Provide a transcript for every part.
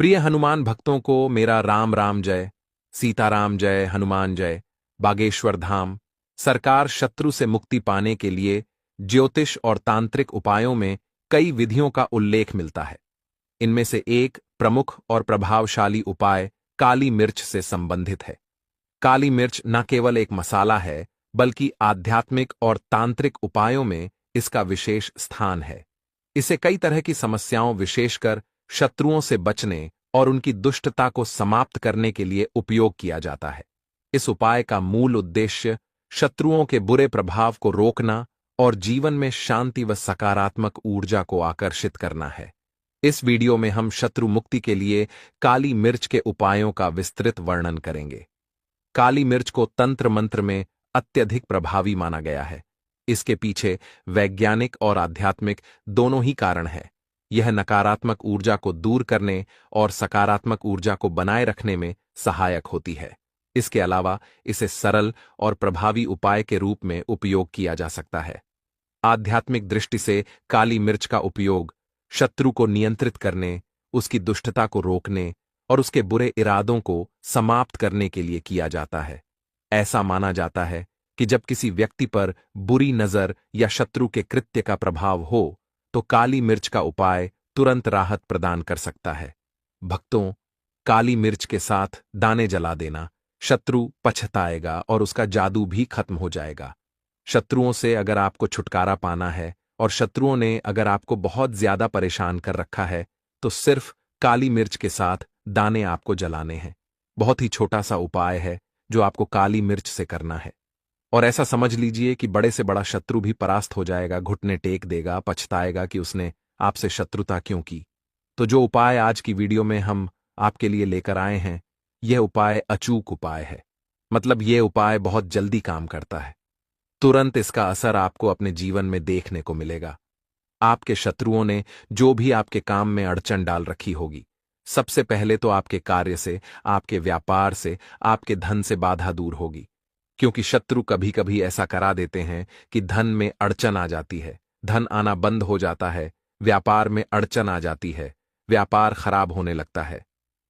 प्रिय हनुमान भक्तों को मेरा राम राम जय। सीताराम जय, हनुमान जय। बागेश्वर धाम सरकार शत्रु से मुक्ति पाने के लिए ज्योतिष और तांत्रिक उपायों में कई विधियों का उल्लेख मिलता है। इनमें से एक प्रमुख और प्रभावशाली उपाय काली मिर्च से संबंधित है। काली मिर्च न केवल एक मसाला है, बल्कि आध्यात्मिक और तांत्रिक उपायों में इसका विशेष स्थान है। इसे कई तरह की समस्याओं, विशेषकर शत्रुओं से बचने और उनकी दुष्टता को समाप्त करने के लिए उपयोग किया जाता है। इस उपाय का मूल उद्देश्य शत्रुओं के बुरे प्रभाव को रोकना और जीवन में शांति व सकारात्मक ऊर्जा को आकर्षित करना है। इस वीडियो में हम शत्रु मुक्ति के लिए काली मिर्च के उपायों का विस्तृत वर्णन करेंगे। काली मिर्च को तंत्र मंत्र में अत्यधिक प्रभावी माना गया है। इसके पीछे वैज्ञानिक और आध्यात्मिक दोनों ही कारण हैं। यह नकारात्मक ऊर्जा को दूर करने और सकारात्मक ऊर्जा को बनाए रखने में सहायक होती है। इसके अलावा इसे सरल और प्रभावी उपाय के रूप में उपयोग किया जा सकता है। आध्यात्मिक दृष्टि से काली मिर्च का उपयोग शत्रु को नियंत्रित करने, उसकी दुष्टता को रोकने और उसके बुरे इरादों को समाप्त करने के लिए किया जाता है। ऐसा माना जाता है कि जब किसी व्यक्ति पर बुरी नजर या शत्रु के कृत्य का प्रभाव हो, तो काली मिर्च का उपाय तुरंत राहत प्रदान कर सकता है। भक्तों, काली मिर्च के साथ दाने जला देना, शत्रु पछताएगा और उसका जादू भी खत्म हो जाएगा। शत्रुओं से अगर आपको छुटकारा पाना है और शत्रुओं ने अगर आपको बहुत ज्यादा परेशान कर रखा है, तो सिर्फ काली मिर्च के साथ दाने आपको जलाने हैं। बहुत ही छोटा सा उपाय है जो आपको काली मिर्च से करना है। और ऐसा समझ लीजिए कि बड़े से बड़ा शत्रु भी परास्त हो जाएगा, घुटने टेक देगा, पछताएगा कि उसने आपसे शत्रुता क्यों की। तो जो उपाय आज की वीडियो में हम आपके लिए लेकर आए हैं, यह उपाय अचूक उपाय है। मतलब यह उपाय बहुत जल्दी काम करता है। तुरंत इसका असर आपको अपने जीवन में देखने को मिलेगा। आपके शत्रुओं ने जो भी आपके काम में अड़चन डाल रखी होगी, सबसे पहले तो आपके कार्य से, आपके व्यापार से, आपके धन से बाधा दूर होगी। क्योंकि शत्रु कभी कभी ऐसा करा देते हैं कि धन में अड़चन आ जाती है, धन आना बंद हो जाता है, व्यापार में अड़चन आ जाती है, व्यापार खराब होने लगता है।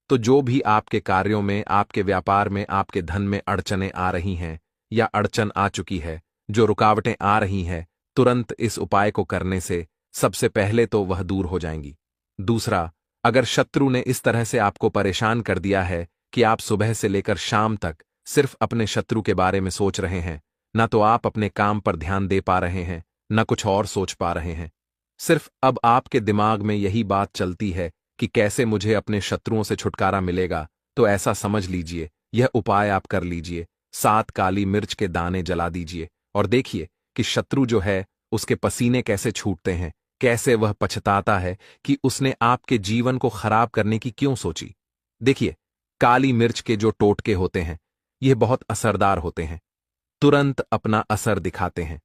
तो जो भी आपके कार्यों में, आपके व्यापार में, आपके धन में अड़चनें आ रही हैं या अड़चन आ चुकी है, जो रुकावटें आ रही हैं, तुरंत इस उपाय को करने से सबसे पहले तो वह दूर हो जाएंगी। दूसरा, अगर शत्रु ने इस तरह से आपको परेशान कर दिया है कि आप सुबह से लेकर शाम तक सिर्फ अपने शत्रु के बारे में सोच रहे हैं, न तो आप अपने काम पर ध्यान दे पा रहे हैं, न कुछ और सोच पा रहे हैं, सिर्फ अब आपके दिमाग में यही बात चलती है कि कैसे मुझे अपने शत्रुओं से छुटकारा मिलेगा, तो ऐसा समझ लीजिए यह उपाय आप कर लीजिए। 7 काली मिर्च के दाने जला दीजिए और देखिए कि शत्रु जो है उसके पसीने कैसे छूटते हैं, कैसे वह पछताता है कि उसने आपके जीवन को खराब करने की क्यों सोची। देखिए, काली मिर्च के जो टोटके होते हैं, यह बहुत असरदार होते हैं, तुरंत अपना असर दिखाते हैं।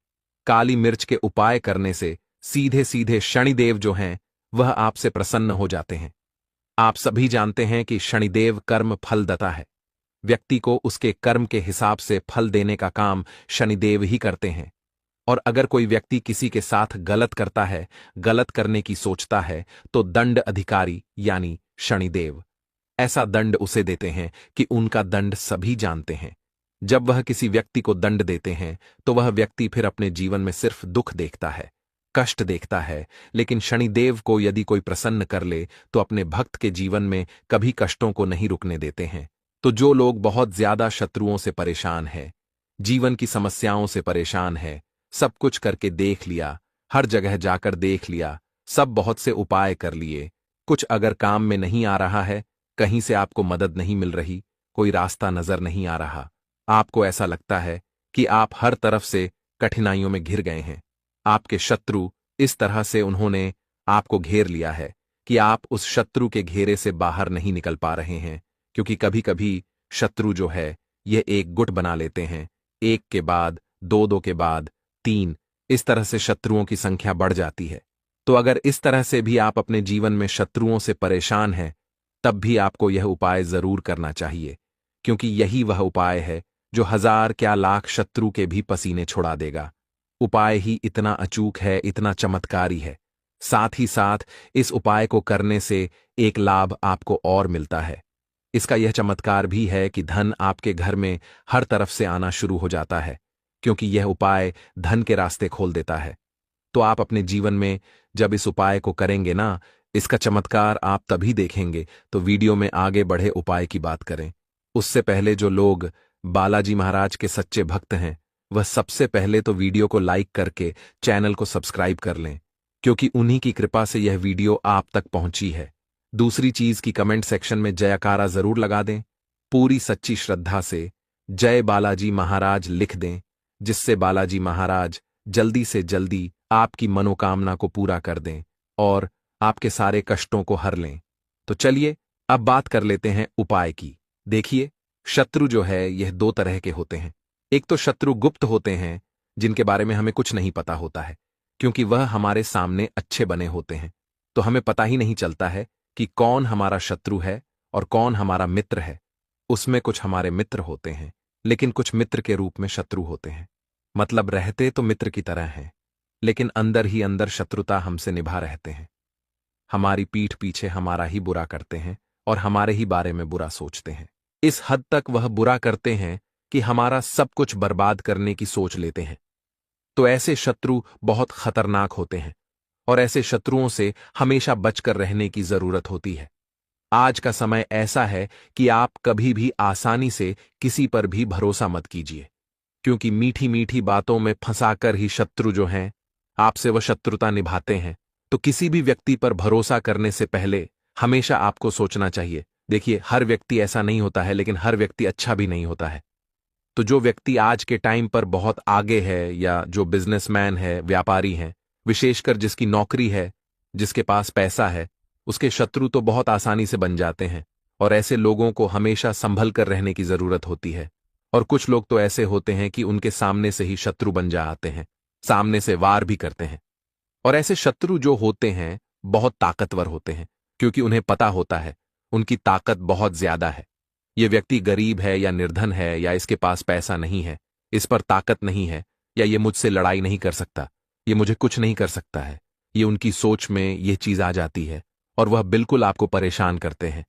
काली मिर्च के उपाय करने से सीधे सीधे शनिदेव जो हैं, वह आपसे प्रसन्न हो जाते हैं। आप सभी जानते हैं कि शनिदेव कर्म फलदाता है। व्यक्ति को उसके कर्म के हिसाब से फल देने का काम शनिदेव ही करते हैं। और अगर कोई व्यक्ति किसी के साथ गलत करता है, गलत करने की सोचता है, तो दंड अधिकारी यानी शनिदेव ऐसा दंड उसे देते हैं कि उनका दंड सभी जानते हैं। जब वह किसी व्यक्ति को दंड देते हैं, तो वह व्यक्ति फिर अपने जीवन में सिर्फ दुख देखता है, कष्ट देखता है। लेकिन शनिदेव को यदि कोई प्रसन्न कर ले, तो अपने भक्त के जीवन में कभी कष्टों को नहीं रुकने देते हैं। तो जो लोग बहुत ज्यादा शत्रुओं से परेशान हैं, जीवन की समस्याओं से परेशान है, सब कुछ करके देख लिया, हर जगह जाकर देख लिया, सब बहुत से उपाय कर लिए, कुछ अगर काम में नहीं आ रहा है, कहीं से आपको मदद नहीं मिल रही, कोई रास्ता नजर नहीं आ रहा, आपको ऐसा लगता है कि आप हर तरफ से कठिनाइयों में घिर गए हैं, आपके शत्रु इस तरह से उन्होंने आपको घेर लिया है कि आप उस शत्रु के घेरे से बाहर नहीं निकल पा रहे हैं। क्योंकि कभी कभी शत्रु जो है, यह एक गुट बना लेते हैं, एक के बाद दो, दो के बाद 3, इस तरह से शत्रुओं की संख्या बढ़ जाती है। तो अगर इस तरह से भी आप अपने जीवन में शत्रुओं से परेशान हैं, तब भी आपको यह उपाय जरूर करना चाहिए। क्योंकि यही वह उपाय है जो 1000 क्या लाख शत्रु के भी पसीने छुड़ा देगा। उपाय ही इतना अचूक है, इतना चमत्कारी है। साथ ही साथ इस उपाय को करने से एक लाभ आपको और मिलता है। इसका यह चमत्कार भी है कि धन आपके घर में हर तरफ से आना शुरू हो जाता है, क्योंकि यह उपाय धन के रास्ते खोल देता है। तो आप अपने जीवन में जब इस उपाय को करेंगे ना, इसका चमत्कार आप तभी देखेंगे। तो वीडियो में आगे बढ़े उपाय की बात करें उससे पहले जो लोग बालाजी महाराज के सच्चे भक्त हैं, वह सबसे पहले तो वीडियो को लाइक करके चैनल को सब्सक्राइब कर लें, क्योंकि उन्हीं की कृपा से यह वीडियो आप तक पहुंची है। दूसरी चीज की कमेंट सेक्शन में जयकारा जरूर लगा दें, पूरी सच्ची श्रद्धा से जय बालाजी महाराज लिख दें, जिससे बालाजी महाराज जल्दी से जल्दी आपकी मनोकामना को पूरा कर दें और आपके सारे कष्टों को हर लें। तो चलिए अब बात कर लेते हैं उपाय की। देखिए, शत्रु जो है यह दो तरह के होते हैं। एक तो शत्रु गुप्त होते हैं, जिनके बारे में हमें कुछ नहीं पता होता है, क्योंकि वह हमारे सामने अच्छे बने होते हैं, तो हमें पता ही नहीं चलता है कि कौन हमारा शत्रु है और कौन हमारा मित्र है। उसमें कुछ हमारे मित्र होते हैं, लेकिन कुछ मित्र के रूप में शत्रु होते हैं। मतलब रहते तो मित्र की तरह हैं, लेकिन अंदर ही अंदर शत्रुता हमसे निभा रहते हैं। हमारी पीठ पीछे हमारा ही बुरा करते हैं और हमारे ही बारे में बुरा सोचते हैं। इस हद तक वह बुरा करते हैं कि हमारा सब कुछ बर्बाद करने की सोच लेते हैं। तो ऐसे शत्रु बहुत खतरनाक होते हैं और ऐसे शत्रुओं से हमेशा बचकर रहने की जरूरत होती है। आज का समय ऐसा है कि आप कभी भी आसानी से किसी पर भी भरोसा मत कीजिए, क्योंकि मीठी मीठी बातों में फंसाकर ही शत्रु जो हैं, आपसे वह शत्रुता निभाते हैं। तो किसी भी व्यक्ति पर भरोसा करने से पहले हमेशा आपको सोचना चाहिए। देखिए, हर व्यक्ति ऐसा नहीं होता है, लेकिन हर व्यक्ति अच्छा भी नहीं होता है। तो जो व्यक्ति आज के टाइम पर बहुत आगे है, या जो बिजनेसमैन है, व्यापारी है, विशेषकर जिसकी नौकरी है, जिसके पास पैसा है, उसके शत्रु तो बहुत आसानी से बन जाते हैं। और ऐसे लोगों को हमेशा संभल कर रहने की जरूरत होती है। और कुछ लोग तो ऐसे होते हैं कि उनके सामने से ही शत्रु बन जाते हैं, सामने से वार भी करते हैं। और ऐसे शत्रु जो होते हैं बहुत ताकतवर होते हैं, क्योंकि उन्हें पता होता है उनकी ताकत बहुत ज्यादा है। ये व्यक्ति गरीब है या निर्धन है, या इसके पास पैसा नहीं है, इस पर ताकत नहीं है, या ये मुझसे लड़ाई नहीं कर सकता, ये मुझे कुछ नहीं कर सकता है, ये उनकी सोच में ये चीज आ जाती है और वह बिल्कुल आपको परेशान करते हैं।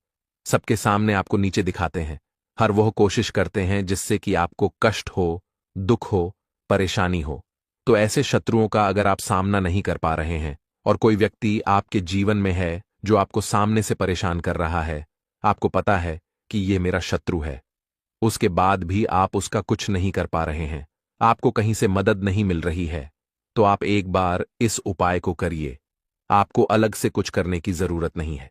सबके सामने आपको नीचे दिखाते हैं। हर वह कोशिश करते हैं जिससे कि आपको कष्ट हो, दुख हो, परेशानी हो। तो ऐसे शत्रुओं का अगर आप सामना नहीं कर पा रहे हैं और कोई व्यक्ति आपके जीवन में है जो आपको सामने से परेशान कर रहा है, आपको पता है कि ये मेरा शत्रु है, उसके बाद भी आप उसका कुछ नहीं कर पा रहे हैं, आपको कहीं से मदद नहीं मिल रही है, तो आप एक बार इस उपाय को करिए। आपको अलग से कुछ करने की जरूरत नहीं है,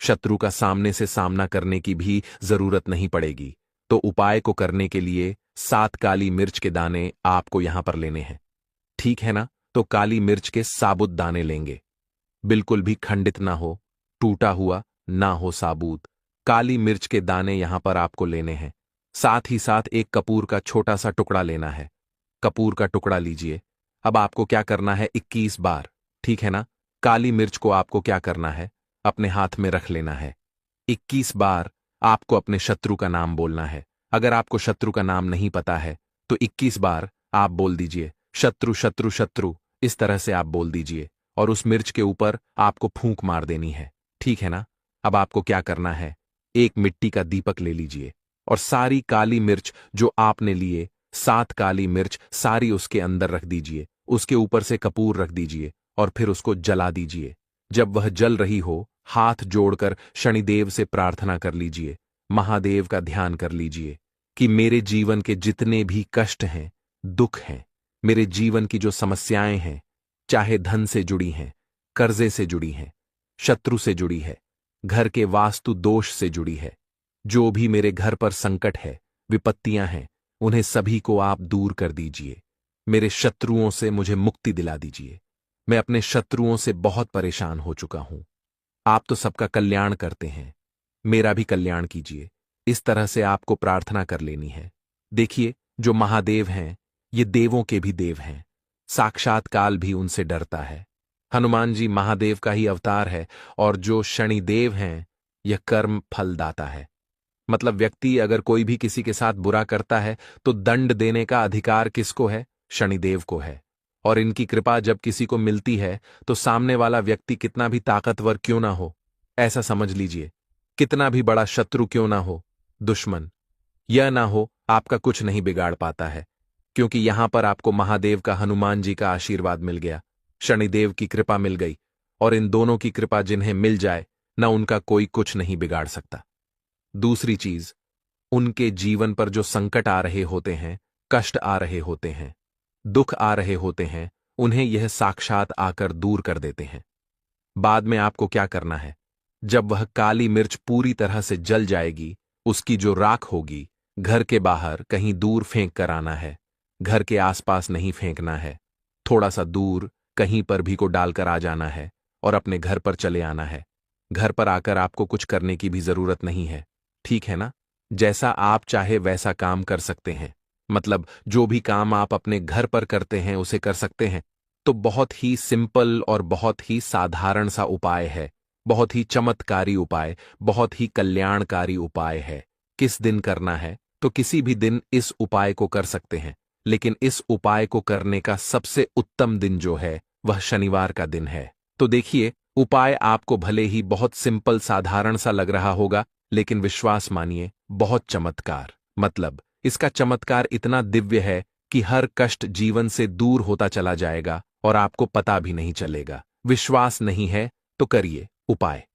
शत्रु का सामने से सामना करने की भी जरूरत नहीं पड़ेगी। तो उपाय को करने के लिए 7 काली मिर्च के दाने आपको यहां पर लेने हैं, ठीक है ना? तो काली मिर्च के साबुत दाने लेंगे, बिल्कुल भी खंडित ना हो, टूटा हुआ ना हो, साबुत काली मिर्च के दाने यहां पर आपको लेने हैं। साथ ही साथ एक कपूर का छोटा सा टुकड़ा लेना है, कपूर का टुकड़ा लीजिए। अब आपको क्या करना है, 21 बार, ठीक है ना? काली मिर्च को आपको क्या करना है, अपने हाथ में रख लेना है। 21 बार आपको अपने शत्रु का नाम बोलना है। अगर आपको शत्रु का नाम नहीं पता है तो 21 बार आप बोल दीजिए, शत्रु शत्रु शत्रु, इस तरह से आप बोल दीजिए और उस मिर्च के ऊपर आपको फूंक मार देनी है, ठीक है ना? अब आपको क्या करना है, एक मिट्टी का दीपक ले लीजिए और सारी काली मिर्च जो आपने लिए, 7 काली मिर्च सारी उसके अंदर रख दीजिए, उसके ऊपर से कपूर रख दीजिए और फिर उसको जला दीजिए। जब वह जल रही हो, हाथ जोड़कर शनिदेव से प्रार्थना कर लीजिए, महादेव का ध्यान कर लीजिए कि मेरे जीवन के जितने भी कष्ट हैं, दुख हैं, मेरे जीवन की जो समस्याएं हैं, चाहे धन से जुड़ी हैं, कर्जे से जुड़ी हैं, शत्रु से जुड़ी है, घर के वास्तु दोष से जुड़ी है, जो भी मेरे घर पर संकट है, विपत्तियां हैं, उन्हें सभी को आप दूर कर दीजिए। मेरे शत्रुओं से मुझे मुक्ति दिला दीजिए। मैं अपने शत्रुओं से बहुत परेशान हो चुका हूं। आप तो सबका कल्याण करते हैं, मेरा भी कल्याण कीजिए। इस तरह से आपको प्रार्थना कर लेनी है। देखिए, जो महादेव हैं, ये देवों के भी देव हैं, साक्षात काल भी उनसे डरता है। हनुमान जी महादेव का ही अवतार है और जो शनिदेव हैं, यह कर्म फलदाता है। मतलब व्यक्ति अगर कोई भी किसी के साथ बुरा करता है तो दंड देने का अधिकार किसको है? शनिदेव को है। और इनकी कृपा जब किसी को मिलती है तो सामने वाला व्यक्ति कितना भी ताकतवर क्यों ना हो, ऐसा समझ लीजिए, कितना भी बड़ा शत्रु क्यों ना हो, दुश्मन यह ना हो, आपका कुछ नहीं बिगाड़ पाता है। क्योंकि यहां पर आपको महादेव का, हनुमान जी का आशीर्वाद मिल गया, शनिदेव की कृपा मिल गई, और इन दोनों की कृपा जिन्हें मिल जाए न उनका कोई कुछ नहीं बिगाड़ सकता। दूसरी चीज, उनके जीवन पर जो संकट आ रहे होते हैं, कष्ट आ रहे होते हैं, दुख आ रहे होते हैं, उन्हें यह साक्षात आकर दूर कर देते हैं। बाद में आपको क्या करना है, जब वह काली मिर्च पूरी तरह से जल जाएगी, उसकी जो राख होगी, घर के बाहर कहीं दूर फेंक कर आना है। घर के आसपास नहीं फेंकना है, थोड़ा सा दूर कहीं पर भी को डालकर आ जाना है और अपने घर पर चले आना है। घर पर आकर आपको कुछ करने की भी जरूरत नहीं है, ठीक है ना? जैसा आप चाहे वैसा काम कर सकते हैं, मतलब जो भी काम आप अपने घर पर करते हैं उसे कर सकते हैं। तो बहुत ही सिंपल और बहुत ही साधारण सा उपाय है, बहुत ही चमत्कारी उपाय, बहुत ही कल्याणकारी उपाय है। किस दिन करना है? तो किसी भी दिन इस उपाय को कर सकते हैं, लेकिन इस उपाय को करने का सबसे उत्तम दिन जो है वह शनिवार का दिन है। तो देखिए, उपाय आपको भले ही बहुत सिंपल साधारण सा लग रहा होगा, लेकिन विश्वास मानिए, बहुत चमत्कार, मतलब इसका चमत्कार इतना दिव्य है कि हर कष्ट जीवन से दूर होता चला जाएगा और आपको पता भी नहीं चलेगा। विश्वास नहीं है तो करिए उपाय,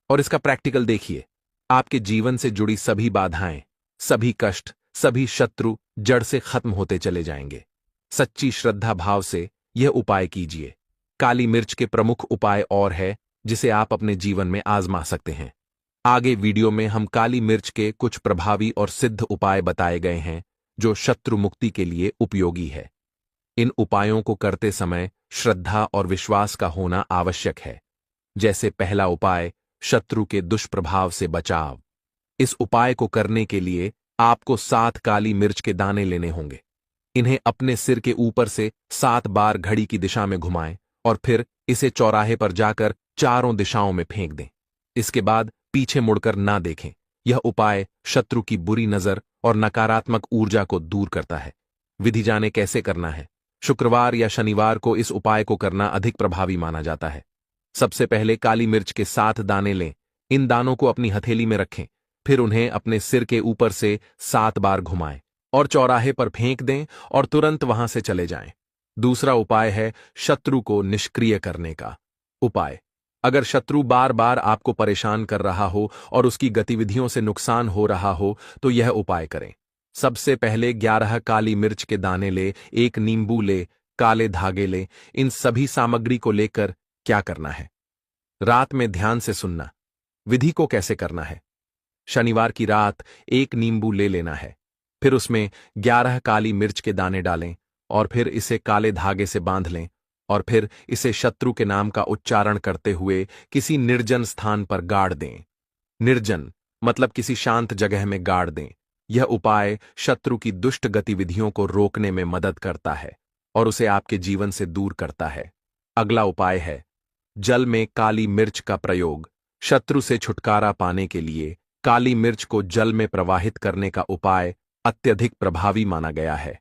और इसका प्रैक्टिकल देखिए। आपके जीवन से जुड़ी सभी बाधाएं, सभी कष्ट, सभी शत्रु जड़ से खत्म होते चले जाएंगे। सच्ची श्रद्धा भाव से यह उपाय कीजिए। काली मिर्च के प्रमुख उपाय और है जिसे आप अपने जीवन में आजमा सकते हैं। आगे वीडियो में हम काली मिर्च के कुछ प्रभावी और सिद्ध उपाय बताए गए हैं जो शत्रु मुक्ति के लिए उपयोगी है। इन उपायों को करते समय श्रद्धा और विश्वास का होना आवश्यक है। जैसे पहला उपाय, शत्रु के दुष्प्रभाव से बचाव। इस उपाय को करने के लिए आपको 7 काली मिर्च के दाने लेने होंगे। इन्हें अपने सिर के ऊपर से 7 बार घड़ी की दिशा में घुमाएं और फिर इसे चौराहे पर जाकर चारों दिशाओं में फेंक दें। इसके बाद पीछे मुड़कर ना देखें। यह उपाय शत्रु की बुरी नजर और नकारात्मक ऊर्जा को दूर करता है। विधि जाने कैसे करना है? शुक्रवार या शनिवार को इस उपाय को करना अधिक प्रभावी माना जाता है। सबसे पहले काली मिर्च के 7 दाने लें। इन दानों को अपनी हथेली में रखें, फिर उन्हें अपने सिर के ऊपर से 7 बार घुमाएं और चौराहे पर फेंक दें और तुरंत वहां से चले जाएं। दूसरा उपाय है शत्रु को निष्क्रिय करने का उपाय। अगर शत्रु बार बार आपको परेशान कर रहा हो और उसकी गतिविधियों से नुकसान हो रहा हो तो यह उपाय करें। सबसे पहले 11 काली मिर्च के दाने ले, 1 नींबू ले, काले धागे ले। इन सभी सामग्री को लेकर क्या करना है? रात में ध्यान से सुनना। विधि को कैसे करना है? शनिवार की रात 1 नींबू ले लेना है, फिर उसमें 11 काली मिर्च के दाने डालें और फिर इसे काले धागे से बांध लें और फिर इसे शत्रु के नाम का उच्चारण करते हुए किसी निर्जन स्थान पर गाड़ दें। निर्जन मतलब किसी शांत जगह में गाड़ दें। यह उपाय शत्रु की दुष्ट गतिविधियों को रोकने में मदद करता है और उसे आपके जीवन से दूर करता है। अगला उपाय है जल में काली मिर्च का प्रयोग। शत्रु से छुटकारा पाने के लिए काली मिर्च को जल में प्रवाहित करने का उपाय अत्यधिक प्रभावी माना गया है।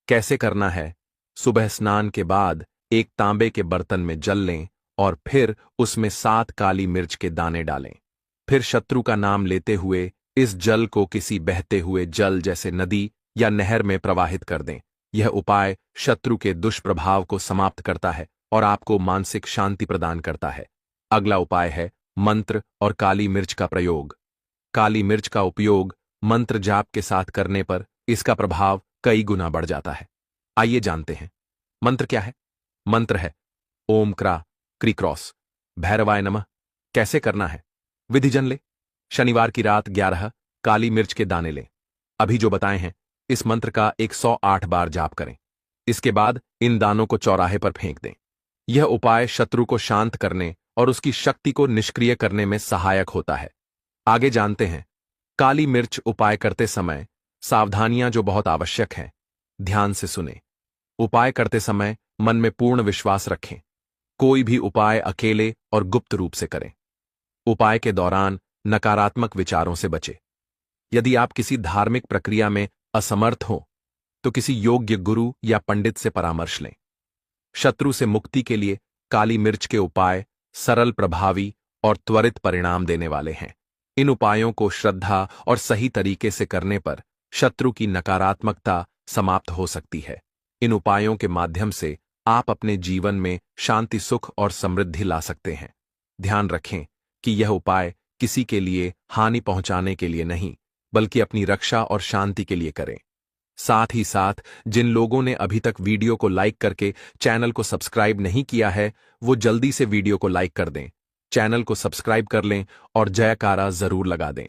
कैसे करना है? सुबह स्नान के बाद एक तांबे के बर्तन में जल लें और फिर उसमें 7 काली मिर्च के दाने डालें। फिर शत्रु का नाम लेते हुए इस जल को किसी बहते हुए जल जैसे नदी या नहर में प्रवाहित कर दें। यह उपाय शत्रु के दुष्प्रभाव को समाप्त करता है और आपको मानसिक शांति प्रदान करता है। अगला उपाय है मंत्र और काली मिर्च का प्रयोग। काली मिर्च का उपयोग मंत्र जाप के साथ करने पर इसका प्रभाव कई गुना बढ़ जाता है। आइए जानते हैं मंत्र क्या है। मंत्र है ओम क्रा क्री क्रॉस भैरवाय नमः। कैसे करना है? विधि जन ले। शनिवार की रात 11 काली मिर्च के दाने लें। अभी जो बताए हैं इस मंत्र का 108 बार जाप करें। इसके बाद इन दानों को चौराहे पर फेंक दें। यह उपाय शत्रु को शांत करने और उसकी शक्ति को निष्क्रिय करने में सहायक होता है। आगे जानते हैं काली मिर्च उपाय करते समय सावधानियां जो बहुत आवश्यक हैं। ध्यान से सुने। उपाय करते समय मन में पूर्ण विश्वास रखें। कोई भी उपाय अकेले और गुप्त रूप से करें। उपाय के दौरान नकारात्मक विचारों से बचें। यदि आप किसी धार्मिक प्रक्रिया में असमर्थ हो तो किसी योग्य गुरु या पंडित से परामर्श लें। शत्रु से मुक्ति के लिए काली मिर्च के उपाय सरल, प्रभावी और त्वरित परिणाम देने वाले हैं। इन उपायों को श्रद्धा और सही तरीके से करने पर शत्रु की नकारात्मकता समाप्त हो सकती है। इन उपायों के माध्यम से आप अपने जीवन में शांति, सुख और समृद्धि ला सकते हैं। ध्यान रखें कि यह उपाय किसी के लिए हानि पहुंचाने के लिए नहीं, बल्कि अपनी रक्षा और शांति के लिए करें। साथ ही साथ जिन लोगों ने अभी तक वीडियो को लाइक करके चैनल को सब्सक्राइब नहीं किया है, वो जल्दी से वीडियो को लाइक कर दें, चैनल को सब्सक्राइब कर लें और जयकारा जरूर लगा दें।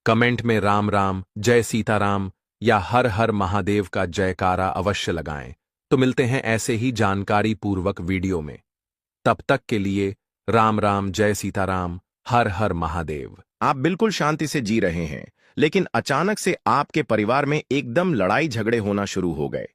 कमेंट में राम राम, जय सीताराम या हर हर महादेव का जयकारा अवश्य लगाएं। तो मिलते हैं ऐसे ही जानकारी पूर्वक वीडियो में। तब तक के लिए राम राम, जय सीताराम, हर हर महादेव। आप बिल्कुल शांति से जी रहे हैं, लेकिन अचानक से आपके परिवार में एकदम लड़ाई झगड़े होना शुरू हो गए।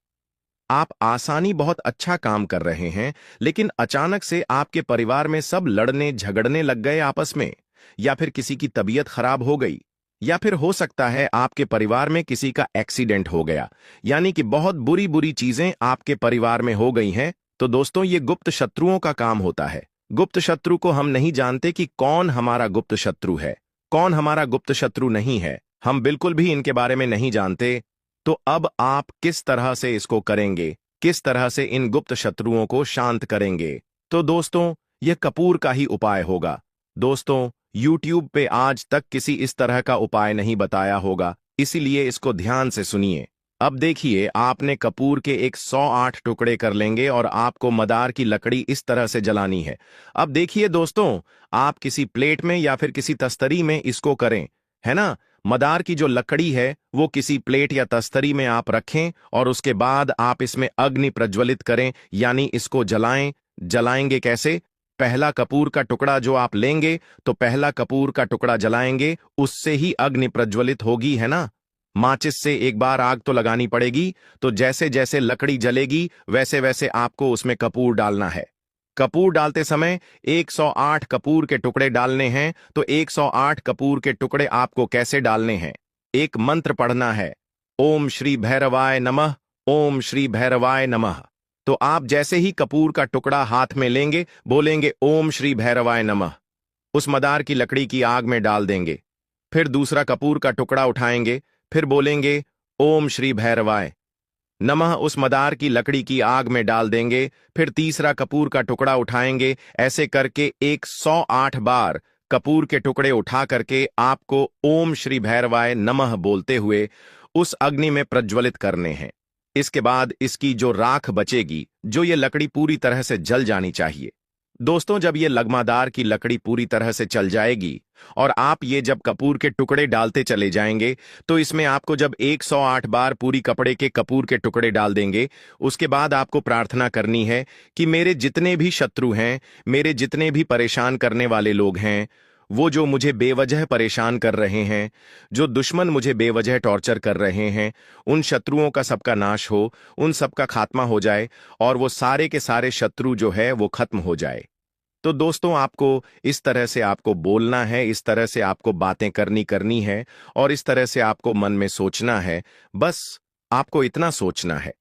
आप आसानी बहुत अच्छा काम कर रहे हैं, लेकिन अचानक से आपके परिवार में सब लड़ने झगड़ने लग गए आपस में, या फिर किसी की तबीयत खराब हो गई, या फिर हो सकता है आपके परिवार में किसी का एक्सीडेंट हो गया, यानी कि बहुत बुरी बुरी चीजें आपके परिवार में हो गई हैं। तो दोस्तों, ये गुप्त शत्रुओं का काम होता है। गुप्त शत्रु को हम नहीं जानते कि कौन हमारा गुप्त शत्रु है, कौन हमारा गुप्त शत्रु नहीं है। हम बिल्कुल भी इनके बारे में नहीं जानते। तो अब आप किस तरह से इसको करेंगे, किस तरह से इन गुप्त शत्रुओं को शांत करेंगे? तो दोस्तों, यह कपूर का ही उपाय होगा। दोस्तों, YouTube पे आज तक किसी इस तरह का उपाय नहीं बताया होगा, इसीलिए इसको ध्यान से सुनिए। अब देखिए, आपने कपूर के 108 टुकड़े कर लेंगे और आपको मदार की लकड़ी इस तरह से जलानी है। अब देखिए दोस्तों, आप किसी प्लेट में या फिर किसी तस्तरी में इसको करें, है ना। मदार की जो लकड़ी है वो किसी प्लेट या तस्तरी में आप रखें और उसके बाद आप इसमें अग्नि प्रज्वलित करें, यानी इसको जलाएं। जलाएंगे कैसे? पहला कपूर का टुकड़ा जो आप लेंगे, तो पहला कपूर का टुकड़ा जलाएंगे, उससे ही अग्नि प्रज्वलित होगी, है ना। माचिस से एक बार आग तो लगानी पड़ेगी, तो जैसे जैसे लकड़ी जलेगी वैसे वैसे आपको उसमें कपूर डालना है। कपूर डालते समय 108 कपूर के टुकड़े डालने हैं। तो 108 कपूर के टुकड़े आपको कैसे डालने हैं? एक मंत्र पढ़ना है, ओम श्री भैरवाय नमः, ओम श्री भैरवाय नमः। तो आप जैसे ही कपूर का टुकड़ा हाथ में लेंगे, बोलेंगे ओम श्री भैरवाय नमः, उस मदार की लकड़ी की आग में डाल देंगे। फिर दूसरा कपूर का टुकड़ा उठाएंगे, फिर बोलेंगे ओम श्री भैरवाय नमः, उस मदार की लकड़ी की आग में डाल देंगे। फिर तीसरा कपूर का टुकड़ा उठाएंगे। ऐसे करके 108 बार कपूर के टुकड़े उठा करके आपको ओम श्री भैरवाय नमः बोलते हुए उस अग्नि में प्रज्वलित करने हैं। इसके बाद इसकी जो राख बचेगी, जो ये लकड़ी पूरी तरह से जल जानी चाहिए। दोस्तों, जब ये लगमादार की लकड़ी पूरी तरह से चल जाएगी और आप ये जब कपूर के टुकड़े डालते चले जाएंगे, तो इसमें आपको जब 108 बार पूरी कपड़े के कपूर के टुकड़े डाल देंगे, उसके बाद आपको प्रार्थना करनी है कि मेरे जितने भी शत्रु हैं, मेरे जितने भी परेशान करने वाले लोग हैं, वो जो मुझे बेवजह परेशान कर रहे हैं, जो दुश्मन मुझे बेवजह टॉर्चर कर रहे हैं, उन शत्रुओं का सबका नाश हो, उन सबका खात्मा हो जाए और वो सारे के सारे शत्रु जो है वो खत्म हो जाए। तो दोस्तों, आपको इस तरह से आपको बोलना है, इस तरह से आपको बातें करनी है और इस तरह से आपको मन में सोचना है। बस आपको इतना सोचना है।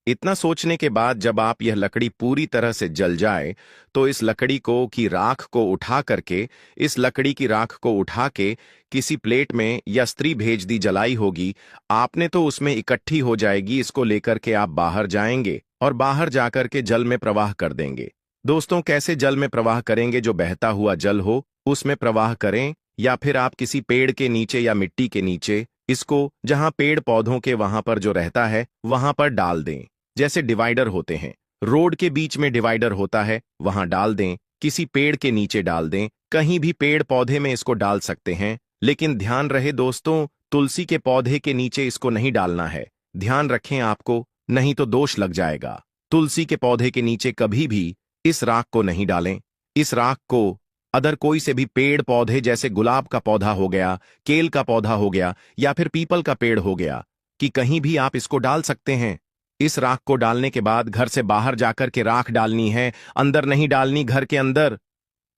इतना सोचने के बाद जब आप यह लकड़ी पूरी तरह से जल जाए, तो इस लकड़ी को की राख को उठा करके, इस लकड़ी की राख को उठा के किसी प्लेट में या स्त्री भेज दी जलाई होगी, आपने तो उसमें इकट्ठी हो जाएगी। इसको लेकर के आप बाहर जाएंगे और बाहर जाकर के जल में प्रवाह कर देंगे। दोस्तों, कैसे जल में प्रवाह करेंगे? जो बहता हुआ जल हो उसमें प्रवाह करें, या फिर आप किसी पेड़ के नीचे या मिट्टी के नीचे इसको, जहां पेड़ पौधों के वहां पर जो रहता है वहां पर डाल दें। जैसे डिवाइडर होते हैं, रोड के बीच में डिवाइडर होता है, वहां डाल दें। किसी पेड़ के नीचे डाल दें, कहीं भी पेड़ पौधे में इसको डाल सकते हैं। लेकिन ध्यान रहे दोस्तों, तुलसी के पौधे के नीचे इसको नहीं डालना है। ध्यान रखें आपको, नहीं तो दोष लग जाएगा। तुलसी के पौधे के नीचे कभी भी इस राख को नहीं डालें। इस राख को अदर कोई से भी पेड़ पौधे, जैसे गुलाब का पौधा हो गया, केल का पौधा हो गया या फिर पीपल का पेड़ हो गया, कि कहीं भी आप इसको डाल सकते हैं। इस राख को डालने के बाद घर से बाहर जाकर के राख डालनी है, अंदर नहीं डालनी। घर के अंदर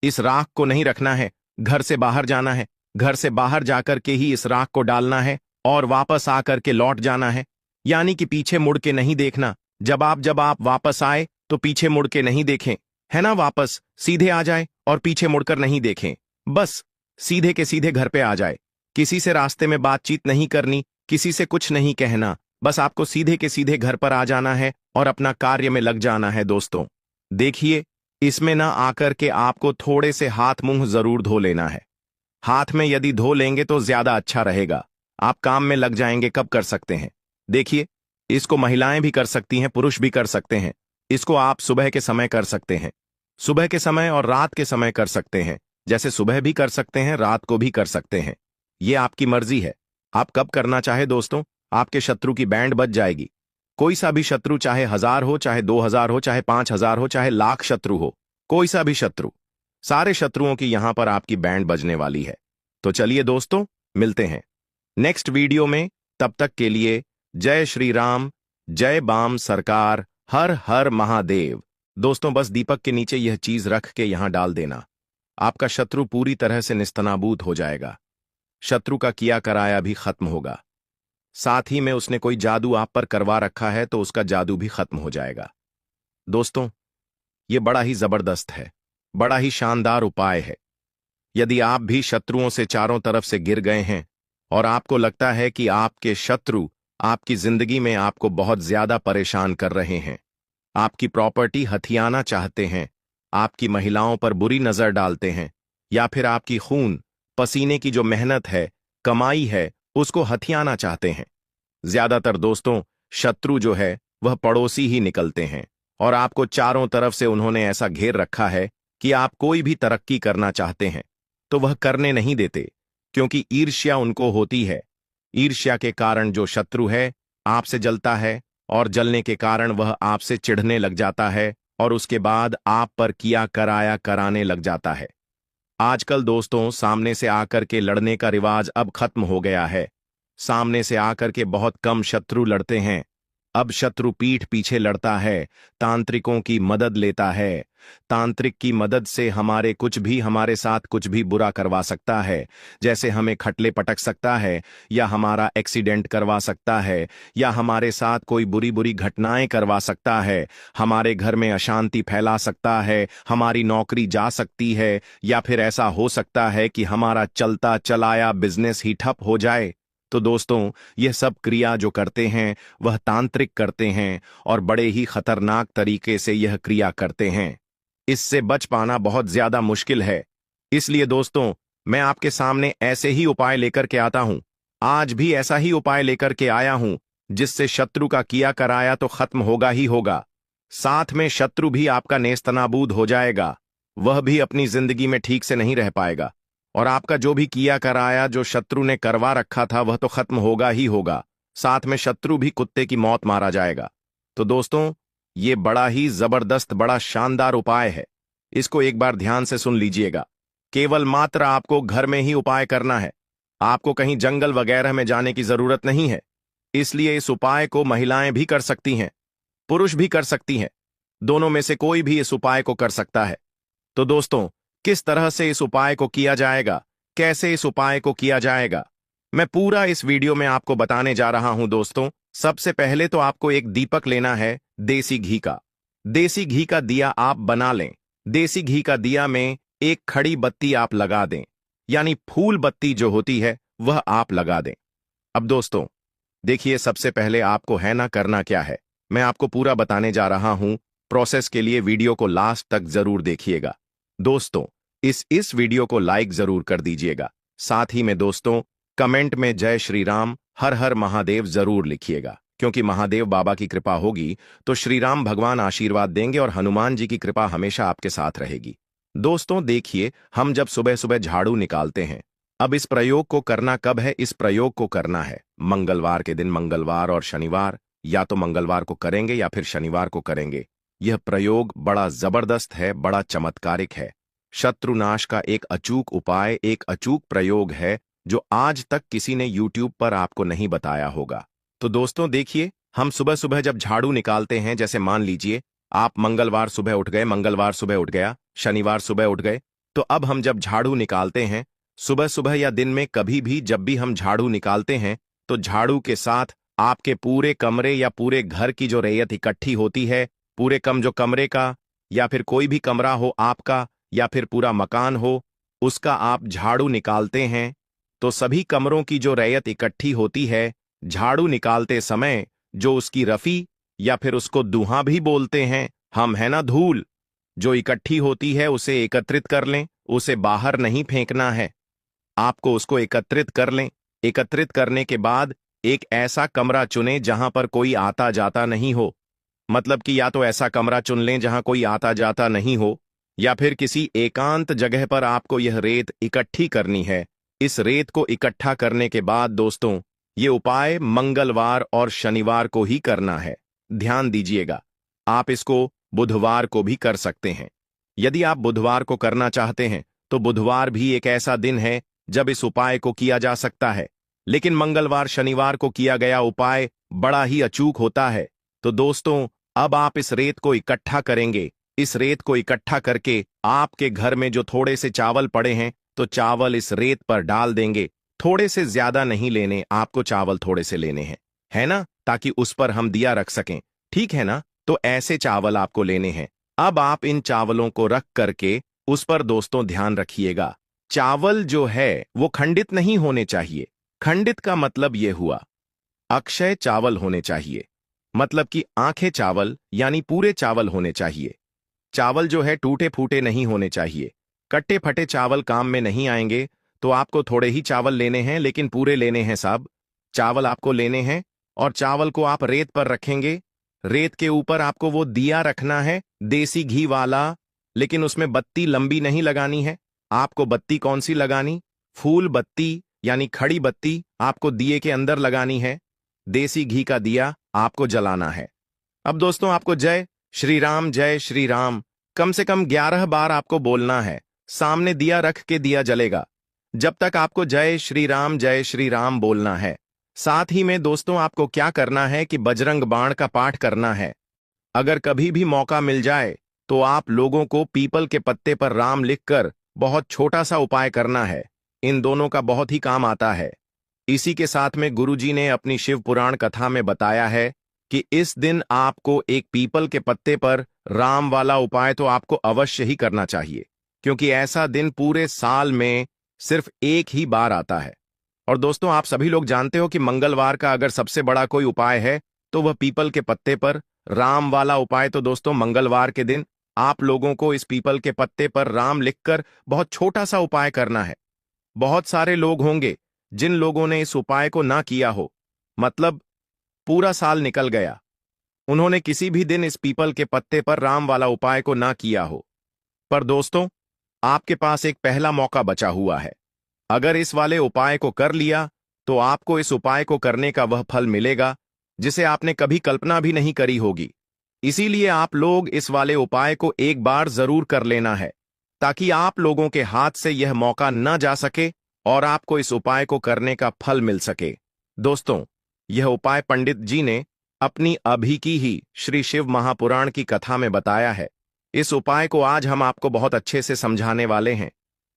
इस राख को नहीं रखना है, घर से बाहर जाना है। घर से बाहर जाकर के ही इस राख को डालना है और वापस आकर के लौट जाना है, यानी कि पीछे मुड़ के नहीं देखना। जब आप वापस आए तो पीछे मुड़ के नहीं देखें, है ना? वापस सीधे आ जाए और पीछे मुड़कर नहीं देखें। बस सीधे के सीधे घर पे आ जाए। किसी से रास्ते में बातचीत नहीं करनी, किसी से कुछ नहीं कहना। बस आपको सीधे के सीधे घर पर आ जाना है और अपना कार्य में लग जाना है दोस्तों। देखिए, इसमें ना आकर के आपको थोड़े से हाथ मुंह जरूर धो लेना है। हाथ में यदि धो लेंगे तो ज्यादा अच्छा रहेगा। आप काम में लग जाएंगे। कब कर सकते हैं? देखिए, इसको महिलाएं भी कर सकती हैं, पुरुष भी कर सकते हैं। इसको आप सुबह के समय कर सकते हैं। सुबह के समय और रात के समय कर सकते हैं। जैसे सुबह भी कर सकते हैं, रात को भी कर सकते हैं। ये आपकी मर्जी है, आप कब करना चाहे दोस्तों। आपके शत्रु की बैंड बज जाएगी। कोई सा भी शत्रु, चाहे 1000 हो, चाहे 2000 हो, चाहे 5000 हो, चाहे लाख शत्रु हो, कोई सा भी शत्रु, सारे शत्रुओं की यहां पर आपकी बैंड बजने वाली है। तो चलिए दोस्तों, मिलते हैं नेक्स्ट वीडियो में। तब तक के लिए जय श्री राम, जय बाम सरकार, हर हर महादेव। दोस्तों, बस दीपक के नीचे यह चीज रख के यहां डाल देना। आपका शत्रु पूरी तरह से निस्तनाबूद हो जाएगा। शत्रु का किया कराया भी खत्म होगा। साथ ही में उसने कोई जादू आप पर करवा रखा है तो उसका जादू भी खत्म हो जाएगा। दोस्तों, यह बड़ा ही जबरदस्त है, बड़ा ही शानदार उपाय है। यदि आप भी शत्रुओं से चारों तरफ से गिर गए हैं और आपको लगता है कि आपके शत्रु आपकी जिंदगी में आपको बहुत ज्यादा परेशान कर रहे हैं, आपकी प्रॉपर्टी हथियाना चाहते हैं, आपकी महिलाओं पर बुरी नजर डालते हैं, या फिर आपकी खून पसीने की जो मेहनत है, कमाई है, उसको हथियाना चाहते हैं। ज्यादातर दोस्तों, शत्रु जो है वह पड़ोसी ही निकलते हैं और आपको चारों तरफ से उन्होंने ऐसा घेर रखा है कि आप कोई भी तरक्की करना चाहते हैं तो वह करने नहीं देते, क्योंकि ईर्ष्या उनको होती है। ईर्ष्या के कारण जो शत्रु है आपसे जलता है और जलने के कारण वह आपसे चिढ़ने लग जाता है और उसके बाद आप पर किया कराया कराने लग जाता है। आजकल दोस्तों, सामने से आकर के लड़ने का रिवाज अब खत्म हो गया है। सामने से आकर के बहुत कम शत्रु लड़ते हैं। अब शत्रु पीठ पीछे लड़ता है, तांत्रिकों की मदद लेता है। तांत्रिक की मदद से हमारे साथ कुछ भी बुरा करवा सकता है। जैसे हमें खटले पटक सकता है, या हमारा एक्सीडेंट करवा सकता है, या हमारे साथ कोई बुरी बुरी घटनाएं करवा सकता है, हमारे घर में अशांति फैला सकता है, हमारी नौकरी जा सकती है, या फिर ऐसा हो सकता है कि हमारा चलता चलाया बिजनेस ही ठप हो जाए। तो दोस्तों, यह सब क्रिया जो करते हैं वह तांत्रिक करते हैं और बड़े ही खतरनाक तरीके से यह क्रिया करते हैं। इससे बच पाना बहुत ज्यादा मुश्किल है। इसलिए दोस्तों, मैं आपके सामने ऐसे ही उपाय लेकर के आता हूं। आज भी ऐसा ही उपाय लेकर के आया हूं जिससे शत्रु का किया कराया तो खत्म होगा ही होगा, साथ में शत्रु भी आपका नेस्तनाबूद हो जाएगा। वह भी अपनी जिंदगी में ठीक से नहीं रह पाएगा और आपका जो भी किया कराया जो शत्रु ने करवा रखा था वह तो खत्म होगा ही होगा, साथ में शत्रु भी कुत्ते की मौत मारा जाएगा। तो दोस्तों, ये बड़ा ही जबरदस्त, बड़ा शानदार उपाय है। इसको एक बार ध्यान से सुन लीजिएगा। केवल मात्र आपको घर में ही उपाय करना है। आपको कहीं जंगल वगैरह में जाने की जरूरत नहीं है। इसलिए इस उपाय को महिलाएं भी कर सकती हैं, पुरुष भी कर सकती हैं। दोनों में से कोई भी इस उपाय को कर सकता है। तो दोस्तों, किस तरह से इस उपाय को किया जाएगा, कैसे इस उपाय को किया जाएगा, मैं पूरा इस वीडियो में आपको बताने जा रहा हूं दोस्तों। सबसे पहले तो आपको एक दीपक लेना है देसी घी का। देसी घी का दिया आप बना लें। देसी घी का दिया में एक खड़ी बत्ती आप लगा दें, यानी फूल बत्ती जो होती है वह आप लगा दें। अब दोस्तों देखिए, सबसे पहले आपको है ना करना क्या है, मैं आपको पूरा बताने जा रहा हूं। प्रोसेस के लिए वीडियो को लास्ट तक जरूर देखिएगा। दोस्तों, इस वीडियो को लाइक जरूर कर दीजिएगा। साथ ही में दोस्तों, कमेंट में जय श्री राम, हर हर महादेव जरूर लिखिएगा, क्योंकि महादेव बाबा की कृपा होगी तो श्री राम भगवान आशीर्वाद देंगे और हनुमान जी की कृपा हमेशा आपके साथ रहेगी। दोस्तों देखिए, हम जब सुबह सुबह झाड़ू निकालते हैं, अब इस प्रयोग को करना कब है? इस प्रयोग को करना है मंगलवार के दिन। मंगलवार और शनिवार, या तो मंगलवार को करेंगे या फिर शनिवार को करेंगे। यह प्रयोग बड़ा जबरदस्त है, बड़ा चमत्कारिक है। शत्रुनाश का एक अचूक उपाय, एक अचूक प्रयोग है जो आज तक किसी ने YouTube पर आपको नहीं बताया होगा। तो दोस्तों देखिए, हम सुबह सुबह जब झाड़ू निकालते हैं, जैसे मान लीजिए आप मंगलवार सुबह उठ गए, मंगलवार सुबह उठ गया, शनिवार सुबह उठ गए, तो अब हम जब झाड़ू निकालते हैं सुबह सुबह या दिन में कभी भी, जब भी हम झाड़ू निकालते हैं तो झाड़ू के साथ आपके पूरे कमरे या पूरे घर की जो रैयत इकट्ठी होती है, पूरे जो कमरे का या फिर कोई भी कमरा हो आपका या फिर पूरा मकान हो, उसका आप झाड़ू निकालते हैं, तो सभी कमरों की जो रैयत इकट्ठी होती है, झाड़ू निकालते समय जो उसकी रफी या फिर उसको दुहा भी बोलते हैं हम, है ना, धूल जो इकट्ठी होती है उसे एकत्रित कर लें, उसे बाहर नहीं फेंकना है, आपको उसको एकत्रित कर लें। एकत्रित करने के बाद एक ऐसा कमरा चुनें जहां पर कोई आता जाता नहीं हो, मतलब कि या तो ऐसा कमरा चुन लें जहां कोई आता जाता नहीं हो, या फिर किसी एकांत जगह पर आपको यह रेत इकट्ठी करनी है। इस रेत को इकट्ठा करने के बाद दोस्तों, ये उपाय मंगलवार और शनिवार को ही करना है। ध्यान दीजिएगा, आप इसको बुधवार को भी कर सकते हैं। यदि आप बुधवार को करना चाहते हैं तो बुधवार भी एक ऐसा दिन है जब इस उपाय को किया जा सकता है, लेकिन मंगलवार शनिवार को किया गया उपाय बड़ा ही अचूक होता है। तो दोस्तों, अब आप इस रेत को इकट्ठा करेंगे। इस रेत को इकट्ठा करके आपके घर में जो थोड़े से चावल पड़े हैं, तो चावल इस रेत पर डाल देंगे। थोड़े से ज्यादा नहीं लेने, आपको चावल थोड़े से लेने हैं, है ना, ताकि उस पर हम दिया रख सकें, ठीक है ना। तो ऐसे चावल आपको लेने हैं। अब आप इन चावलों को रख करके उस पर दोस्तों ध्यान रखिएगा, चावल जो है वो खंडित नहीं होने चाहिए। खंडित का मतलब ये हुआ अक्षय चावल होने चाहिए, मतलब कि आंखें चावल यानी पूरे चावल होने चाहिए। चावल जो है टूटे फूटे नहीं होने चाहिए। कट्टे फटे चावल काम में नहीं आएंगे, तो आपको थोड़े ही चावल लेने हैं, लेकिन पूरे लेने हैं साहब। चावल आपको लेने हैं और चावल को आप रेत पर रखेंगे। रेत के ऊपर आपको वो दिया रखना है, देसी घी वाला, लेकिन उसमें बत्ती लंबी नहीं लगानी है। आपको बत्ती कौन सी लगानी? फूल बत्ती यानी खड़ी बत्ती आपको दिए के अंदर लगानी है। देसी घी का दिया आपको जलाना है। अब दोस्तों, आपको जय श्री राम कम से कम 11 बार आपको बोलना है। सामने दिया रख के दिया जलेगा जब तक आपको जय श्री राम बोलना है। साथ ही में दोस्तों, आपको क्या करना है कि बजरंग बाण का पाठ करना है। अगर कभी भी मौका मिल जाए तो आप लोगों को पीपल के पत्ते पर राम लिखकर बहुत छोटा सा उपाय करना है। इन दोनों का बहुत ही काम आता है। इसी के साथ में गुरुजी ने अपनी शिव पुराण कथा में बताया है कि इस दिन आपको एक पीपल के पत्ते पर राम वाला उपाय तो आपको अवश्य ही करना चाहिए, क्योंकि ऐसा दिन पूरे साल में सिर्फ एक ही बार आता है। और दोस्तों, आप सभी लोग जानते हो कि मंगलवार का अगर सबसे बड़ा कोई उपाय है तो वह पीपल के पत्ते पर राम वाला उपाय। तो दोस्तों, मंगलवार के दिन आप लोगों को इस पीपल के पत्ते पर राम लिखकर बहुत छोटा सा उपाय करना है। बहुत सारे लोग होंगे जिन लोगों ने इस उपाय को ना किया हो, मतलब पूरा साल निकल गया, उन्होंने किसी भी दिन इस पीपल के पत्ते पर राम वाला उपाय को ना किया हो। पर दोस्तों, आपके पास एक पहला मौका बचा हुआ है। अगर इस वाले उपाय को कर लिया तो आपको इस उपाय को करने का वह फल मिलेगा जिसे आपने कभी कल्पना भी नहीं करी होगी। इसीलिए आप लोग इस वाले उपाय को एक बार जरूर कर लेना है, ताकि आप लोगों के हाथ से यह मौका न जा सके और आपको इस उपाय को करने का फल मिल सके। दोस्तों, यह उपाय पंडित जी ने अपनी अभी की ही श्री शिव महापुराण की कथा में बताया है। इस उपाय को आज हम आपको बहुत अच्छे से समझाने वाले हैं।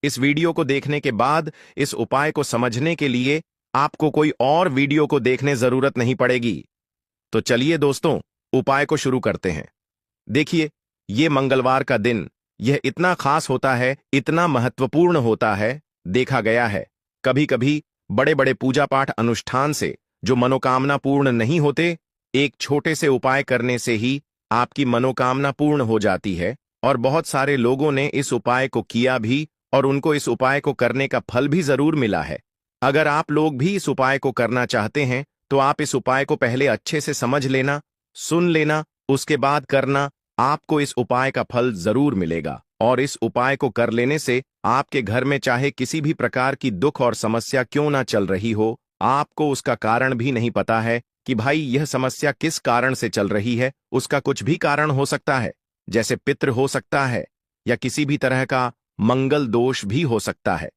इस वीडियो को देखने के बाद इस उपाय को समझने के लिए आपको कोई और वीडियो को देखने जरूरत नहीं पड़ेगी। तो चलिए दोस्तों, उपाय को शुरू करते हैं। देखिए, ये मंगलवार का दिन यह इतना खास होता है, इतना महत्वपूर्ण होता है। देखा गया है कभी कभी बड़े बड़े पूजा पाठ अनुष्ठान से जो मनोकामना पूर्ण नहीं होते, एक छोटे से उपाय करने से ही आपकी मनोकामना पूर्ण हो जाती है। और बहुत सारे लोगों ने इस उपाय को किया भी और उनको इस उपाय को करने का फल भी जरूर मिला है। अगर आप लोग भी इस उपाय को करना चाहते हैं तो आप इस उपाय को पहले अच्छे से समझ लेना, सुन लेना, उसके बाद करना। आपको इस उपाय का फल जरूर मिलेगा। और इस उपाय को कर लेने से आपके घर में चाहे किसी भी प्रकार की दुख और समस्या क्यों ना चल रही हो, आपको उसका कारण भी नहीं पता है कि भाई यह समस्या किस कारण से चल रही है। उसका कुछ भी कारण हो सकता है, जैसे पितृ हो सकता है या किसी भी तरह का मंगल दोष भी हो सकता है।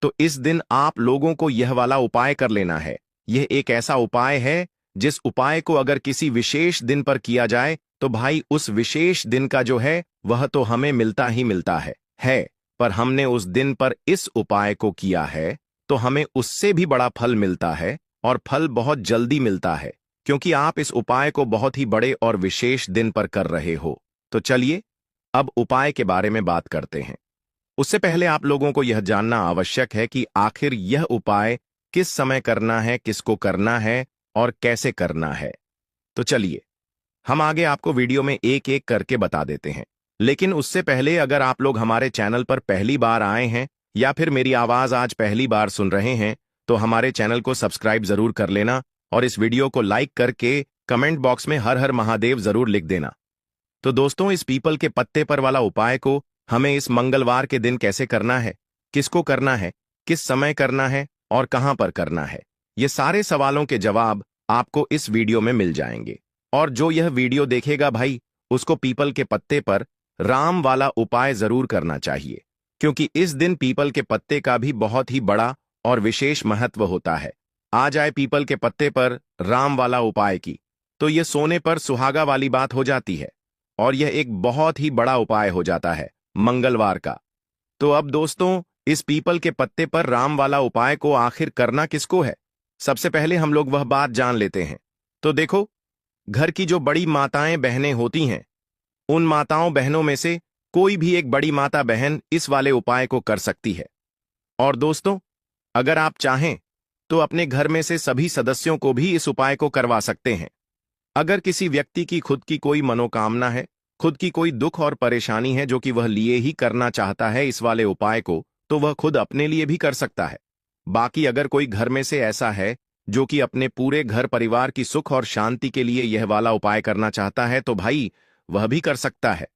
तो इस दिन आप लोगों को यह वाला उपाय कर लेना है। यह एक ऐसा उपाय है जिस उपाय को अगर किसी विशेष दिन पर किया जाए तो भाई उस विशेष दिन का जो है वह तो हमें मिलता ही मिलता है। पर हमने उस दिन पर इस उपाय को किया है तो हमें उससे भी बड़ा फल मिलता है, और फल बहुत जल्दी मिलता है। क्योंकि आप इस उपाय को बहुत ही बड़े और विशेष दिन पर कर रहे हो। तो चलिए अब उपाय के बारे में बात करते हैं। उससे पहले आप लोगों को यह जानना आवश्यक है कि आखिर यह उपाय किस समय करना है, किसको करना है और कैसे करना है। तो चलिए हम आगे आपको वीडियो में एक एक करके बता देते हैं। लेकिन उससे पहले अगर आप लोग हमारे चैनल पर पहली बार आए हैं या फिर मेरी आवाज आज पहली बार सुन रहे हैं तो हमारे चैनल को सब्सक्राइब जरूर कर लेना और इस वीडियो को लाइक करके कमेंट बॉक्स में हर हर महादेव जरूर लिख देना। तो दोस्तों, इस पीपल के पत्ते पर वाला उपाय को हमें इस मंगलवार के दिन कैसे करना है, किसको करना है, किस समय करना है और कहां पर करना है, ये सारे सवालों के जवाब आपको इस वीडियो में मिल जाएंगे। और जो यह वीडियो देखेगा भाई, उसको पीपल के पत्ते पर राम वाला उपाय जरूर करना चाहिए, क्योंकि इस दिन पीपल के पत्ते का भी बहुत ही बड़ा और विशेष महत्व होता है। आ जाए पीपल के पत्ते पर राम वाला उपाय की, तो यह सोने पर सुहागा वाली बात हो जाती है और यह एक बहुत ही बड़ा उपाय हो जाता है मंगलवार का। तो अब दोस्तों, इस पीपल के पत्ते पर राम वाला उपाय को आखिर करना किसको है, सबसे पहले हम लोग वह बात जान लेते हैं। तो देखो, घर की जो बड़ी माताएं बहनें होती हैं, उन माताओं बहनों में से कोई भी एक बड़ी माता बहन इस वाले उपाय को कर सकती है। और दोस्तों, अगर आप चाहें तो अपने घर में से सभी सदस्यों को भी इस उपाय को करवा सकते हैं। अगर किसी व्यक्ति की खुद की कोई मनोकामना है, खुद की कोई दुख और परेशानी है जो कि वह लिए ही करना चाहता है इस वाले उपाय को, तो वह खुद अपने लिए भी कर सकता है। बाकी अगर कोई घर में से ऐसा है जो कि अपने पूरे घर परिवार की सुख और शांति के लिए यह वाला उपाय करना चाहता है, तो भाई वह भी कर सकता है।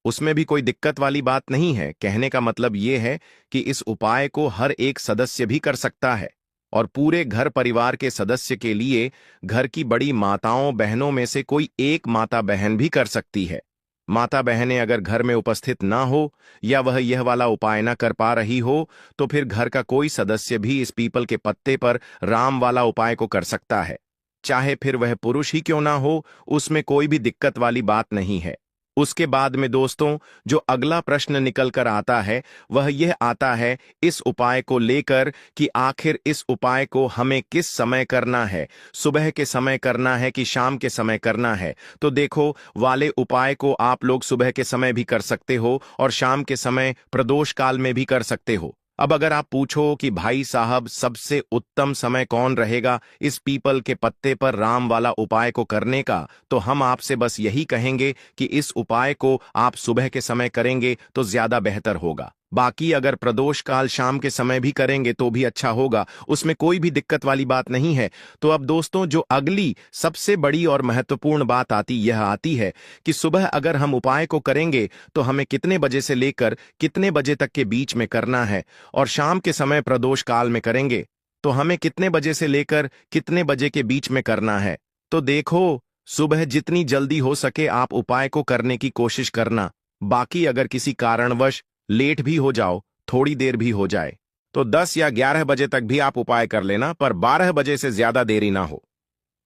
उसमें भी कोई दिक्कत वाली बात नहीं है। कहने का मतलब यह है कि इस उपाय को हर एक सदस्य भी कर सकता है और पूरे घर परिवार के सदस्य के लिए घर की बड़ी माताओं बहनों में से कोई एक माता बहन भी कर सकती है। माता बहनें अगर घर में उपस्थित ना हो या वह यह वाला उपाय ना कर पा रही हो, तो फिर घर का कोई सदस्य भी इस पीपल के पत्ते पर राम वाला उपाय को कर सकता है। चाहे फिर वह पुरुष ही क्यों ना हो, उसमें कोई भी दिक्कत वाली बात नहीं है। उसके बाद में दोस्तों, जो अगला प्रश्न निकल कर आता है वह यह आता है इस उपाय को लेकर कि आखिर इस उपाय को हमें किस समय करना है, सुबह के समय करना है कि शाम के समय करना है। तो देखो, वाले उपाय को आप लोग सुबह के समय भी कर सकते हो और शाम के समय प्रदोष काल में भी कर सकते हो। अब अगर आप पूछो कि भाई साहब सबसे उत्तम समय कौन रहेगा इस पीपल के पत्ते पर राम वाला उपाय को करने का, तो हम आपसे बस यही कहेंगे कि इस उपाय को आप सुबह के समय करेंगे तो ज्यादा बेहतर होगा। बाकी अगर प्रदोष काल शाम के समय भी करेंगे तो भी अच्छा होगा, उसमें कोई भी दिक्कत वाली बात नहीं है। तो अब दोस्तों, जो अगली सबसे बड़ी और महत्वपूर्ण बात यह आती है कि सुबह अगर हम उपाय को करेंगे तो हमें कितने बजे से लेकर कितने बजे तक के बीच में करना है, और शाम के समय प्रदोष काल में करेंगे तो हमें कितने बजे से लेकर कितने बजे के बीच में करना है। तो देखो, सुबह जितनी जल्दी हो सके आप उपाय को करने की कोशिश करना। बाकी अगर किसी कारणवश लेट भी हो जाओ, थोड़ी देर भी हो जाए, तो 10 या 11 बजे तक भी आप उपाय कर लेना, पर 12 बजे से ज्यादा देरी ना हो।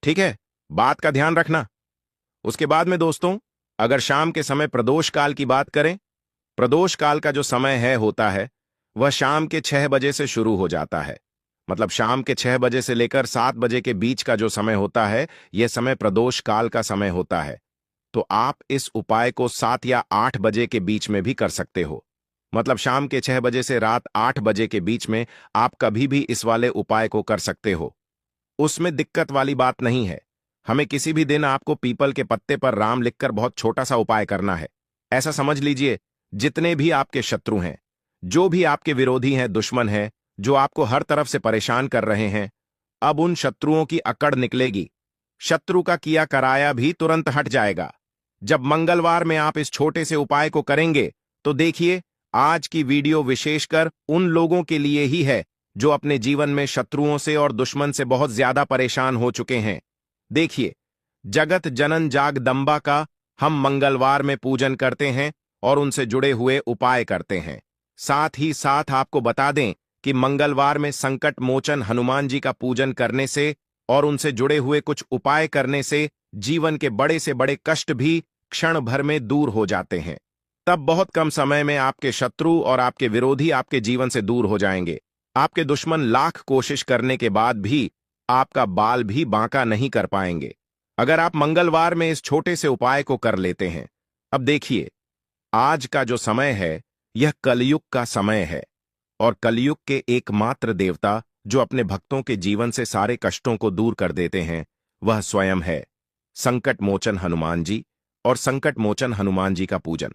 ठीक है, बात का ध्यान रखना। उसके बाद में दोस्तों, अगर शाम के समय प्रदोष काल की बात करें, प्रदोष काल का जो समय होता है वह शाम के 6 बजे से शुरू हो जाता है। मतलब शाम के 6 बजे से लेकर 7 बजे के बीच का जो समय होता है, यह समय प्रदोष काल का समय होता है। तो आप इस उपाय को 7 या 8 बजे के बीच में भी कर सकते हो। मतलब शाम के 6 बजे से रात 8 बजे के बीच में आप कभी भी इस वाले उपाय को कर सकते हो, उसमें दिक्कत वाली बात नहीं है। हमें किसी भी दिन आपको पीपल के पत्ते पर राम लिखकर बहुत छोटा सा उपाय करना है। ऐसा समझ लीजिए, जितने भी आपके शत्रु हैं, जो भी आपके विरोधी हैं, दुश्मन हैं, जो आपको हर तरफ से परेशान कर रहे हैं, अब उन शत्रुओं की अकड़ निकलेगी। शत्रु का किया कराया भी तुरंत हट जाएगा। जब मंगलवार में आप इस छोटे से उपाय को करेंगे तो देखिए, आज की वीडियो विशेषकर उन लोगों के लिए ही है जो अपने जीवन में शत्रुओं से और दुश्मन से बहुत ज्यादा परेशान हो चुके हैं। देखिए, जगत जनन जागदम्बा का हम मंगलवार में पूजन करते हैं और उनसे जुड़े हुए उपाय करते हैं। साथ ही साथ आपको बता दें कि मंगलवार में संकट मोचन हनुमान जी का पूजन करने से और उनसे जुड़े हुए कुछ उपाय करने से जीवन के बड़े से बड़े कष्ट भी क्षण भर में दूर हो जाते हैं। तब बहुत कम समय में आपके शत्रु और आपके विरोधी आपके जीवन से दूर हो जाएंगे। आपके दुश्मन लाख कोशिश करने के बाद भी आपका बाल भी बांका नहीं कर पाएंगे। अगर आप मंगलवार में इस छोटे से उपाय को कर लेते हैं। अब देखिए, आज का जो समय है यह कलयुग का समय है, और कलयुग के एकमात्र देवता जो अपने भक्तों के जीवन से सारे कष्टों को दूर कर देते हैं वह स्वयं है संकट मोचन हनुमान जी। और संकट मोचन हनुमान जी का पूजन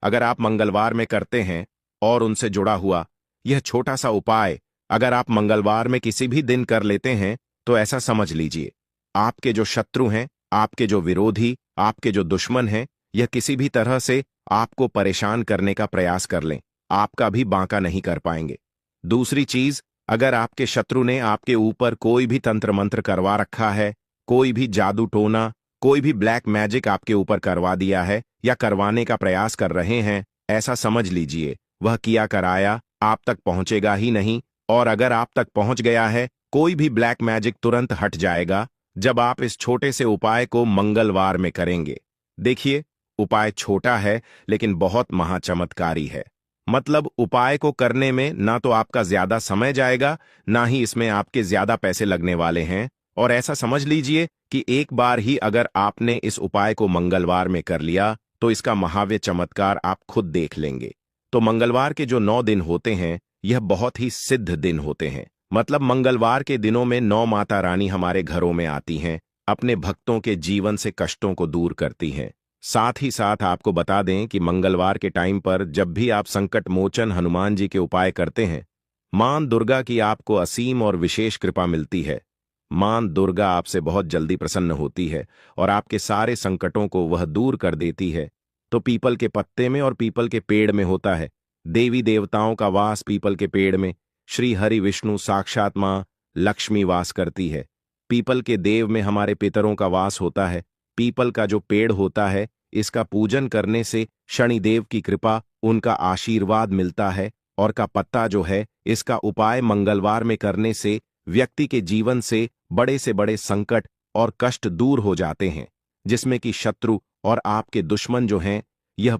अगर आप मंगलवार में करते हैं और उनसे जुड़ा हुआ यह छोटा सा उपाय अगर आप मंगलवार में किसी भी दिन कर लेते हैं तो ऐसा समझ लीजिए, आपके जो शत्रु हैं, आपके जो विरोधी, आपके जो दुश्मन हैं, यह किसी भी तरह से आपको परेशान करने का प्रयास कर लें, आपका भी बांका नहीं कर पाएंगे। दूसरी चीज, अगर आपके शत्रु ने आपके ऊपर कोई भी तंत्र मंत्र करवा रखा है, कोई भी जादू टोना, कोई भी ब्लैक मैजिक आपके ऊपर करवा दिया है या करवाने का प्रयास कर रहे हैं, ऐसा समझ लीजिए वह किया कराया आप तक पहुंचेगा ही नहीं। और अगर आप तक पहुंच गया है, कोई भी ब्लैक मैजिक तुरंत हट जाएगा जब आप इस छोटे से उपाय को मंगलवार में करेंगे। देखिए, उपाय छोटा है लेकिन बहुत महाचमत्कारी है। मतलब उपाय को करने में ना तो आपका ज्यादा समय जाएगा, ना ही इसमें आपके ज्यादा पैसे लगने वाले हैं। और ऐसा समझ लीजिए कि एक बार ही अगर आपने इस उपाय को मंगलवार में कर लिया तो इसका महाव्य चमत्कार आप खुद देख लेंगे। तो मंगलवार के जो 9 दिन होते हैं यह बहुत ही सिद्ध दिन होते हैं। मतलब मंगलवार के दिनों में 9 माता रानी हमारे घरों में आती हैं, अपने भक्तों के जीवन से कष्टों को दूर करती हैं। साथ ही साथ आपको बता दें कि मंगलवार के टाइम पर जब भी आप संकट मोचन हनुमान जी के उपाय करते हैं, मां दुर्गा की आपको असीम और विशेष कृपा मिलती है। मां दुर्गा आपसे बहुत जल्दी प्रसन्न होती है और आपके सारे संकटों को वह दूर कर देती है। तो पीपल के पत्ते में और पीपल के पेड़ में होता है देवी देवताओं का वास। पीपल के पेड़ में श्री हरि विष्णु साक्षात मां लक्ष्मी वास करती है। पीपल के देव में हमारे पितरों का वास होता है। पीपल का जो पेड़ होता है, इसका पूजन करने से शनिदेव की कृपा, उनका आशीर्वाद मिलता है। और का पत्ता जो है, इसका उपाय मंगलवार में करने से व्यक्ति के जीवन से बड़े संकट और कष्ट दूर हो जाते हैं, जिसमें कि शत्रु और आपके दुश्मन जो हैं यह